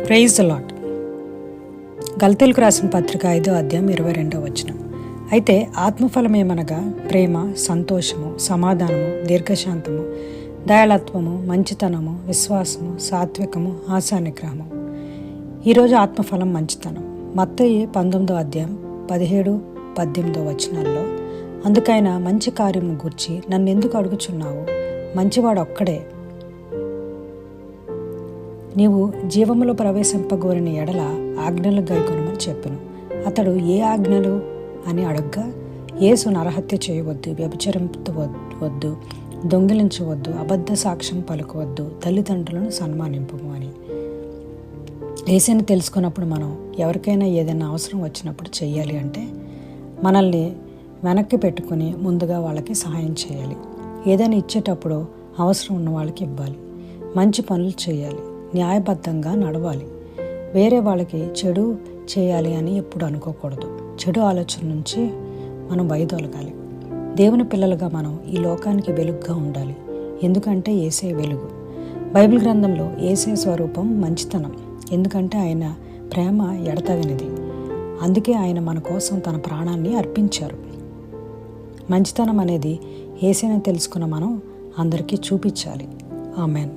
Praise the lord. గల్తీలకు రాసిన పత్రిక 5వ అధ్యాయం 22వ వచనం. అయితే ఆత్మఫలమేమనగా ప్రేమ, సంతోషము, సమాధానము, దీర్ఘశాంతము, దయాళత్వము, మంచితనము, విశ్వాసము, సాత్వికము, ఆశానిగ్రహము. ఈరోజు ఆత్మఫలం మంచితనం. మత్తయి 19వ అధ్యాయం 17-18 వచనాల్లో, అందుకైన మంచి కార్యమును గూర్చి నన్నెందుకు అడుగుచున్నావు? మంచివాడు ఒక్కడే. నీవు జీవములో ప్రవేశింపగోరిన ఎడల ఆజ్ఞలు గైకొనమని చెప్పెను. అతడు ఏ ఆజ్ఞలు అని అడగ్గా, యేసు నరహత్య చేయవద్దు, వ్యభిచరించవద్దు, దొంగిలించవద్దు, అబద్ధ సాక్ష్యం పలుకవద్దు, తల్లిదండ్రులను సన్మానింపము అని. యేసుని తెలుసుకున్నప్పుడు మనం ఎవరికైనా ఏదైనా అవసరం వచ్చినప్పుడు చెయ్యాలి అంటే మనల్ని వెనక్కి పెట్టుకుని ముందుగా వాళ్ళకి సహాయం చేయాలి. ఏదైనా ఇచ్చేటప్పుడు అవసరం ఉన్న వాళ్ళకి ఇవ్వాలి. మంచి పనులు చేయాలి. న్యాయబద్ధంగా నడవాలి. వేరే వాళ్ళకి చెడు చేయాలి అని ఎప్పుడు అనుకోకూడదు. చెడు ఆలోచన నుంచి మనం వైదొలగాలి. దేవుని పిల్లలుగా మనం ఈ లోకానికి వెలుగుగా ఉండాలి. ఎందుకంటే యేసే వెలుగు. బైబిల్ గ్రంథంలో యేసే స్వరూపం మంచితనం. ఎందుకంటే ఆయన ప్రేమ ఎడతగనిది. అందుకే ఆయన మన కోసం తన ప్రాణాన్ని అర్పించారు. మంచితనం అనేది యేసేని తెలుసుకున్న మనం అందరికీ చూపించాలి. ఆమెన్.